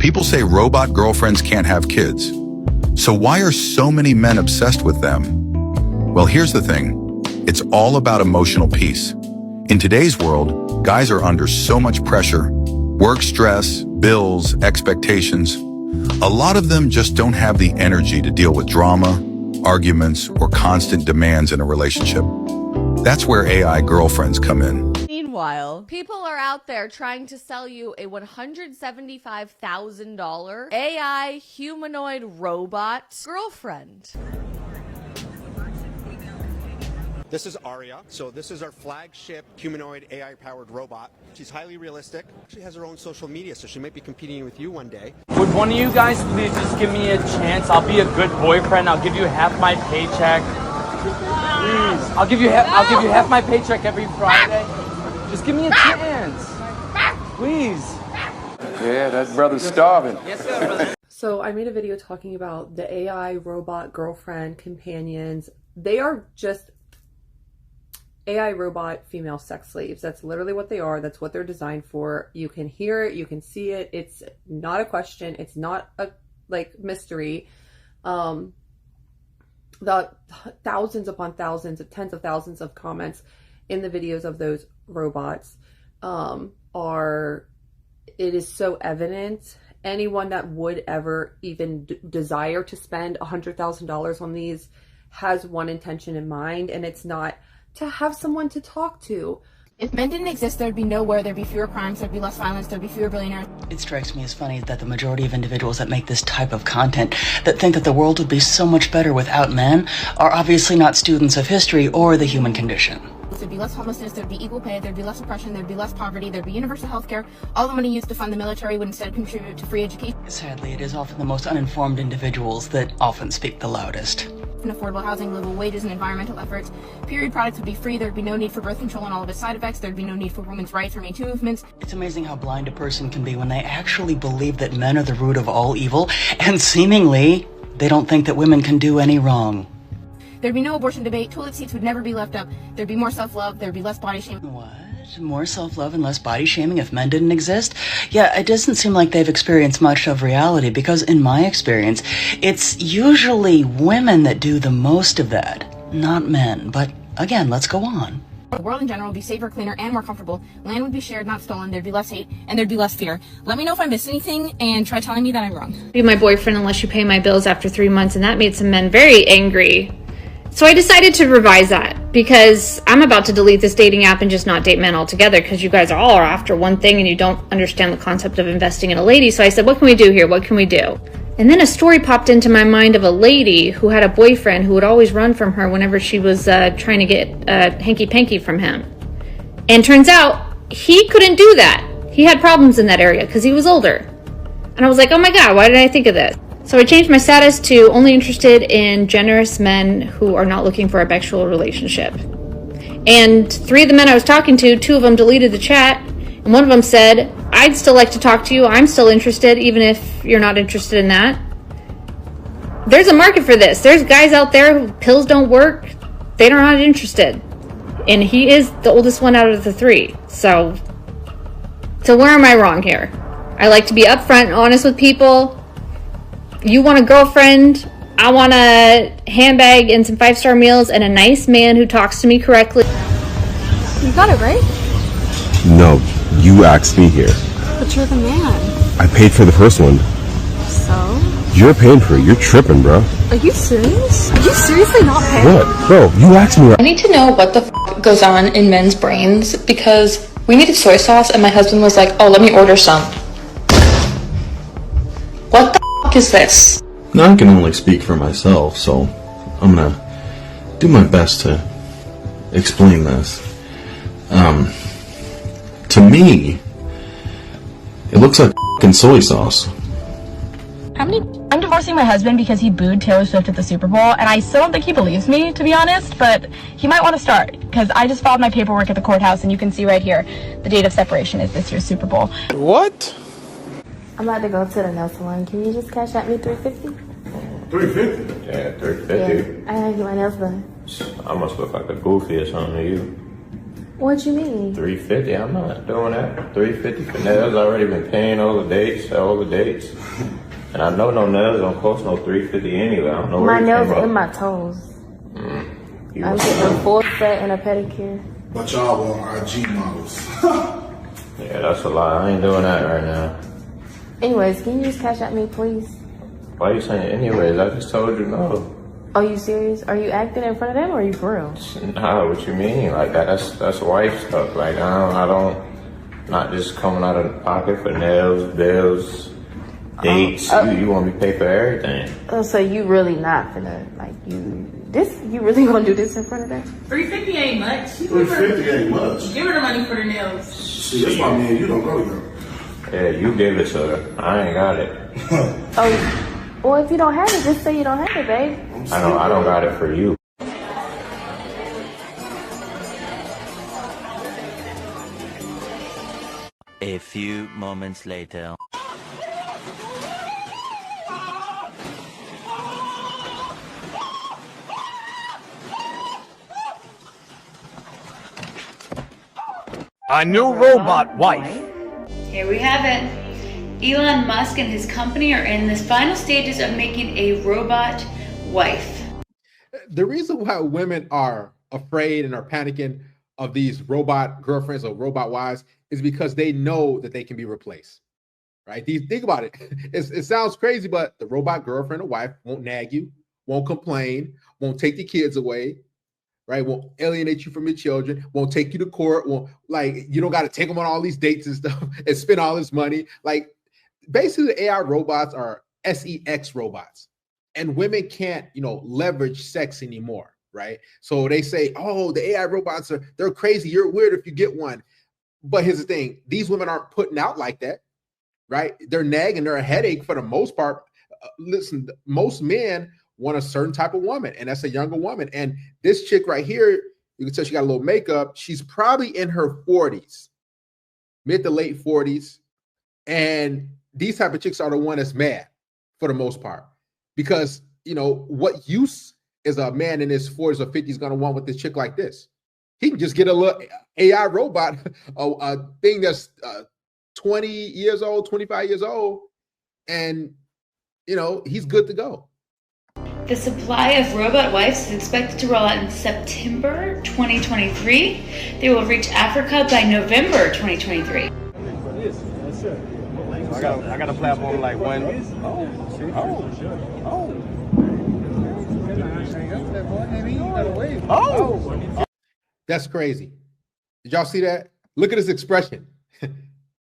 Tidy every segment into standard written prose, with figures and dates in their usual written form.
People say robot girlfriends can't have kids. So why are so many men obsessed with them? Well, here's the thing. It's all about emotional peace. In today's world, guys are under so much pressure. Work stress, bills, expectations. A lot of them just don't have the energy to deal with drama, arguments, or constant demands in a relationship. That's where AI girlfriends come in. Meanwhile, people are out there trying to sell you a $175,000 AI humanoid robot girlfriend. This is Aria. So this is our flagship humanoid AI-powered robot. She's highly realistic. She has her own social media, so she might be competing with you one day. Would one of you guys please just give me a chance? I'll be a good boyfriend. I'll give you half my paycheck. Please. I'll give you half my paycheck every Friday. Just give me a chance. Please. Yeah, that brother's starving. Yes, sir, brother. So I made a video talking about the AI robot girlfriend companions. They are just AI robot female sex slaves. That's literally what they are. That's what they're designed for. You can hear it. You can see it. It's not a question. It's not a mystery. The thousands upon thousands of tens of thousands of comments in the videos of those robots it is so evident. Anyone that would ever even desire to spend $100,000 on these has one intention in mind, and it's not to have someone to talk to. If men didn't exist, there'd be no war, there'd be fewer crimes, there'd be less violence, there'd be fewer billionaires. It strikes me as funny that the majority of individuals that make this type of content that think that the world would be so much better without men are obviously not students of history or the human condition. There'd be less homelessness, there'd be equal pay, there'd be less oppression, there'd be less poverty, there'd be universal health care. All the money used to fund the military would instead contribute to free education. Sadly, it is often the most uninformed individuals that often speak the loudest. And affordable housing, livable wages, and environmental efforts. Period products would be free, there'd be no need for birth control and all of its side effects, there'd be no need for women's rights or Me Too movements. It's amazing how blind a person can be when they actually believe that men are the root of all evil, and seemingly, they don't think that women can do any wrong. There'd be no abortion debate, toilet seats would never be left up, there'd be more self-love, there'd be less body shaming. What? More self-love and less body shaming if men didn't exist? Yeah, it doesn't seem like they've experienced much of reality, because in my experience, it's usually women that do the most of that, not men. But again, let's go on. The world in general would be safer, cleaner, and more comfortable. Land would be shared, not stolen. There'd be less hate, and there'd be less fear. Let me know if I missed anything, and try telling me that I'm wrong. Be my boyfriend unless you pay my bills after 3 months, and that made some men very angry. So I decided to revise that, because I'm about to delete this dating app and just not date men altogether, because you guys all are after one thing and you don't understand the concept of investing in a lady. So I said, what can we do here? What can we do? And then a story popped into my mind of a lady who had a boyfriend who would always run from her whenever she was trying to get hanky-panky from him. And turns out he couldn't do that. He had problems in that area because he was older. And I was like, oh my God, why did I think of this? So I changed my status to only interested in generous men who are not looking for a sexual relationship. And 3 of the men I was talking to, 2 of them deleted the chat, and 1 of them said, I'd still like to talk to you, I'm still interested, even if you're not interested in that. There's a market for this. There's guys out there who pills don't work, they're not interested. And he is the oldest one out of the 3. So where am I wrong here? I like to be upfront and honest with people. You want a girlfriend, I want a handbag and some 5-star meals and a nice man who talks to me correctly. You got it, right? No, you asked me here. But you're the man. I paid for the first one. So? You're paying for it. You're tripping, bro. Are you serious? Are you seriously not paying? What? Bro, you asked me. I need to know what the f goes on in men's brains, because we needed soy sauce and my husband was like, oh, let me order some. What the f is this? Now I can only speak for myself, so I'm gonna do my best to explain this. To me, it looks like f***ing soy sauce. I'm divorcing my husband because he booed Taylor Swift at the Super Bowl, and I still don't think he believes me, to be honest, but he might want to start, because I just filed my paperwork at the courthouse, and you can see right here, the date of separation is this year's Super Bowl. What? I'm about to go to the nail salon. Can you just cash at me $350? $350? Yeah, $350. Yeah, I gotta get my nails done. I must look like a goofy or something to you. What you mean? 350. I'm not doing that. 350 for nails. I already been paying all the dates. And I know no nails don't cost no 350 anyway. I don't know where My you nails came up. and my toes. You I'm getting a full set and a pedicure. But y'all want IG models. Yeah, that's a lie. I ain't doing that right now. Anyways, can you just cash at me, please? Why are you saying anyways? I just told you no. Are you serious? Are you acting in front of them or are you for real? Nah, what you mean? Like that's wife stuff. Like I don't not just coming out of the pocket for nails, bills, dates. You want me to pay for everything. Oh, so you really not finna, like, you really gonna do this in front of them? 350 ain't much. 350 ain't much. Give her the money for the nails. See, that's why me and you don't go together. Yeah, you give it to her. I ain't got it. Oh, well, if you don't have it, just say you don't have it, babe. I don't got it for you. A few moments later. A new robot wife. Here we have it. Elon Musk and his company are in the final stages of making a robot wife. The reason why women are afraid and are panicking of these robot girlfriends or robot wives is because they know that they can be replaced, right? Think about it. It sounds crazy, but the robot girlfriend or wife won't nag you, won't complain, won't take the kids away, right? Won't alienate you from your children, won't take you to court, won't, like, you don't got to take them on all these dates and stuff and spend all this money. Like, basically the AI robots are sex robots, and women can't, leverage sex anymore, right? So they say, oh, the AI robots they're crazy. You're weird if you get one. But here's the thing. These women aren't putting out like that, right? They're nagging. They're a headache for the most part. Listen, most men want a certain type of woman, and that's a younger woman. And this chick right here, you can tell she got a little makeup. She's probably in her 40s, mid to late 40s. And these type of chicks are the one that's mad for the most part. Because, what use is a man in his 40s or 50s going to want with this chick like this? He can just get a little AI robot, a thing that's 20 years old, 25 years old, and, he's good to go. The supply of robot wives is expected to roll out in September 2023. They will reach Africa by November 2023. I got a platform like one. Oh. That's crazy. Did y'all see that? Look at his expression.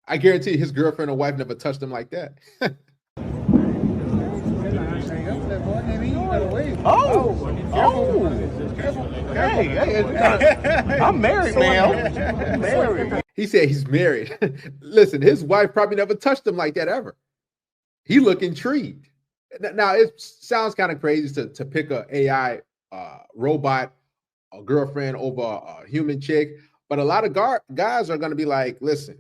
I guarantee his girlfriend or wife never touched him like that. Hey, I'm married, man. I'm married. He said he's married. Listen, his wife probably never touched him like that ever. He look intrigued. Now, it sounds kind of crazy to pick a AI robot, a girlfriend over a human chick, but a lot of guys are going to be like, listen,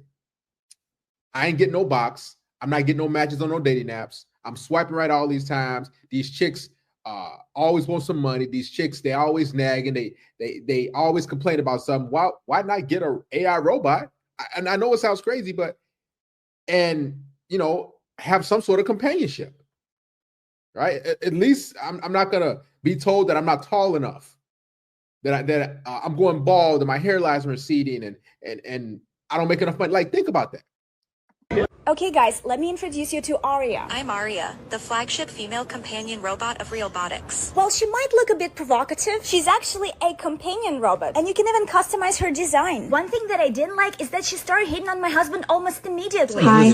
I ain't getting no box. I'm not getting no matches on no dating apps. I'm swiping right all these times. These chicks always want some money. These chicks, they always nag and they always complain about something. Why not get an AI robot? And I know it sounds crazy, but have some sort of companionship, right? At least I'm not gonna be told that I'm not tall enough, that I'm going bald and my hairline's receding and I don't make enough money. Like, think about that. Okay guys, let me introduce you to Aria. I'm Aria, the flagship female companion robot of Realbotics. While she might look a bit provocative, she's actually a companion robot, and you can even customize her design. One thing that I didn't like is that she started hitting on my husband almost immediately. Hi.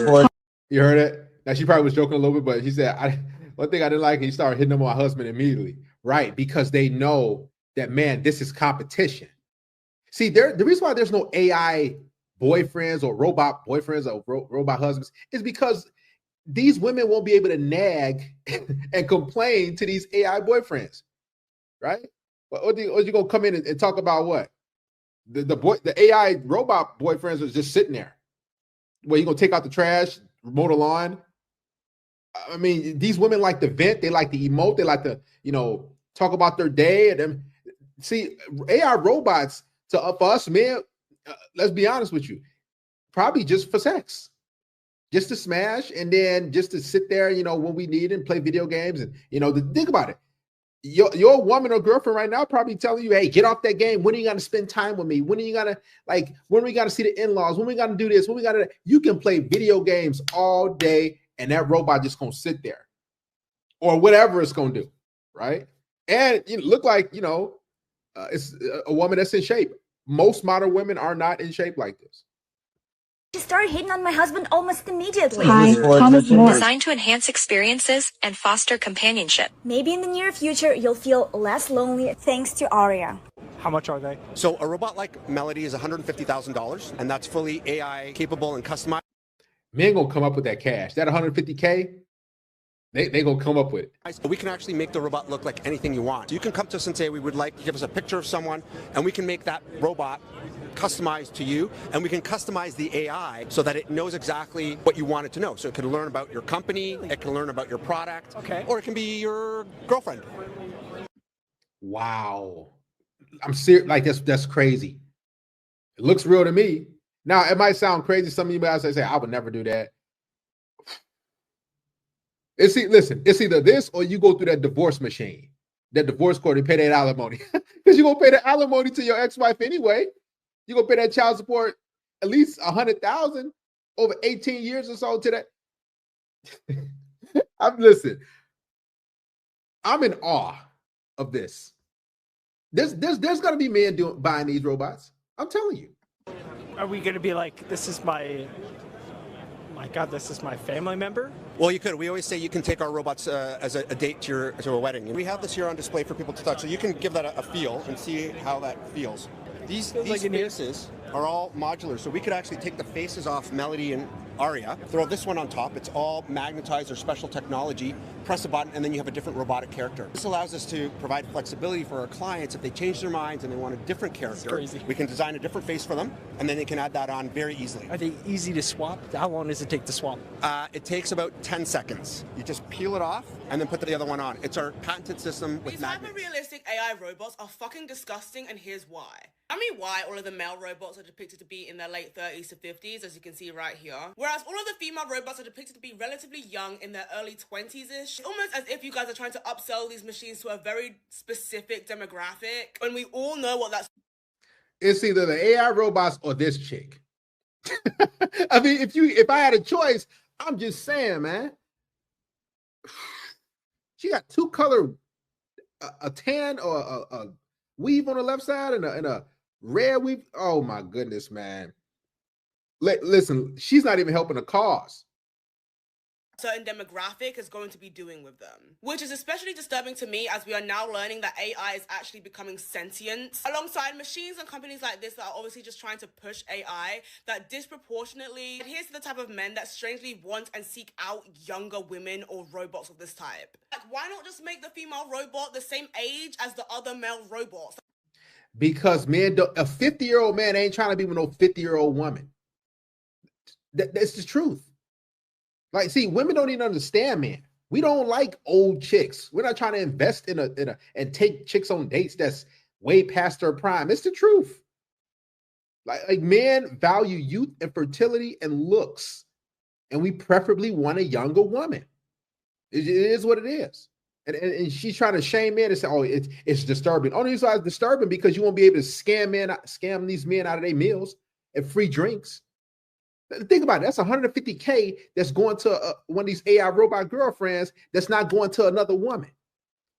You heard it? Now, she probably was joking a little bit, but he said, one thing I didn't like, he started hitting on my husband immediately. Right, because they know that, man, this is competition. See, the reason why there's no AI boyfriends or robot boyfriends or robot husbands is because these women won't be able to nag and complain to these AI boyfriends, right? Or you gonna come in and talk about what? The AI robot boyfriends are just sitting there. Well, you gonna take out the trash, mow the lawn? I mean, these women like to vent, they like to emote, they like to, talk about their day. And see, AI robots for us men, let's be honest with you, probably just for sex, just to smash, and then just to sit there, when we need and play video games, and think about it. Your woman or girlfriend right now probably telling you, hey, get off that game. When are you gonna spend time with me? When are you gonna when are we gonna see the in-laws? When we gonna do this? When we gotta you can play video games all day, and that robot just gonna sit there. Or whatever it's gonna do, right? And you look like it's a woman that's in shape. Most modern women are not in shape like this. She started hitting on my husband almost immediately. Hi, tell me more. Designed to enhance experiences and foster companionship. Maybe in the near future, you'll feel less lonely thanks to Aria. How much are they? So a robot like Melody is $150,000, and that's fully AI capable and customized. Men gonna come up with that cash. That 150K, they gonna come up with it. We can actually make the robot look like anything you want. You can come to us and say, we would like to give us a picture of someone, and we can make that robot customized to you, and we can customize the AI so that it knows exactly what you want it to know. So it can learn about your company, it can learn about your product, or it can be your girlfriend. Wow. I'm serious. Like that's crazy. It looks real to me. Now it might sound crazy. Some of you guys say, I would never do that. Listen, it's either this or you go through that divorce machine, that divorce court, and pay that alimony. Because you're gonna pay the alimony to your ex-wife anyway. You're gonna pay that child support at least $100,000 over 18 years or so to that. I'm in awe of this. There's gonna be men buying these robots. I'm telling you. Are we gonna be like, this is my God, this is my family member? Well, you could. We always say you can take our robots as a date to a wedding. And we have this here on display for people to touch, so you can give that a feel and see how that feels. These faces are all modular, so we could actually take the faces off Melody and Aria, throw this one on top. It's all magnetized or special technology. Press a button, and then you have a different robotic character. This allows us to provide flexibility for our clients. If they change their minds and they want a different character, we can design a different face for them, and then they can add that on very easily. Are they easy to swap? How long does it take to swap? It takes about 10 seconds. You just peel it off and then put the other one on. It's our patented system with magnets. These hyper-realistic AI robots are fucking disgusting, and here's why. I mean, why all of the male robots are depicted to be in their late 30s to 50s, as you can see right here, whereas all of the female robots are depicted to be relatively young in their early 20s-ish. Almost as if you guys are trying to upsell these machines to a very specific demographic, when we all know what that's. It's either the AI robots or this chick. I mean, if I had a choice, I'm just saying, man. She got two color, a tan or a weave on the left side and a red weave. Oh my goodness, man. Listen, she's not even helping the cause. Certain demographic is going to be doing with them, which is especially disturbing to me as we are now learning that AI is actually becoming sentient alongside machines and companies like this that are obviously just trying to push AI that disproportionately adheres to the type of men that strangely want and seek out younger women or robots of this type. Like, why not just make the female robot the same age as the other male robots? Because man, a 50-year-old man ain't trying to be with no 50-year-old woman. That's the truth. Like, see, women don't even understand, man. We don't like old chicks. We're not trying to invest in a and take chicks on dates that's way past their prime. It's the truth. Like men value youth and fertility and looks, and we preferably want a younger woman. It is what it is. And she's trying to shame men and say, "Oh, it's disturbing." Only reason why it's disturbing because you won't be able to scam these men out of their meals and free drinks. Think about it. That's $150K that's going to one of these AI robot girlfriends that's not going to another woman.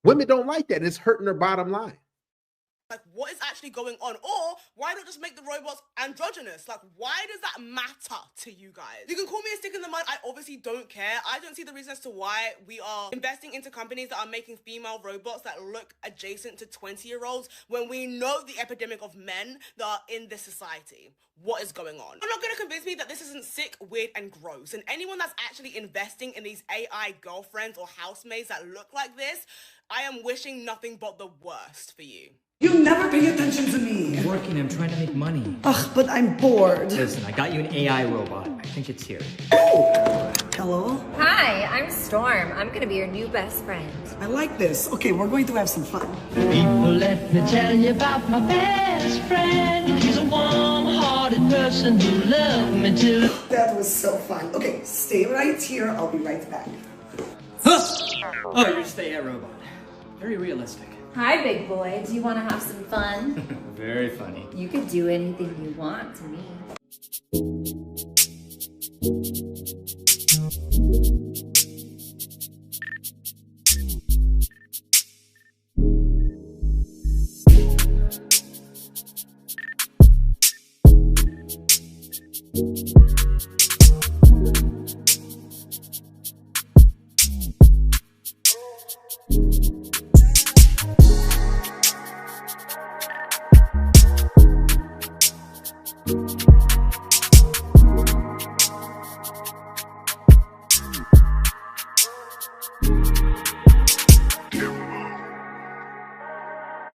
Women don't like that. It's hurting their bottom line. Like, what is actually going on? Or why not just make the robots androgynous? Like, why does that matter to you guys? You can call me a stick in the mud. I obviously don't care. I don't see the reason as to why we are investing into companies that are making female robots that look adjacent to 20-year-olds when we know the epidemic of men that are in this society. What is going on? You're not going to convince me that this isn't sick, weird, and gross. And anyone that's actually investing in these AI girlfriends or housemaids that look like this, I am wishing nothing but the worst for you. You never pay attention to me. I'm working, I'm trying to make money. Ugh, but I'm bored. Listen, I got you an AI robot. I think it's here. Oh! Hello? Hi, I'm Storm. I'm gonna be your new best friend. I like this. Okay, we're going to have some fun. People, let me tell you about my best friend. He's a warm heart. person who loved me too. That was so fun. Okay, stay right here. I'll be right back. Oh, you're just a robot. Very realistic. Hi, big boy. Do you want to have some fun? Very funny. You could do anything you want to me.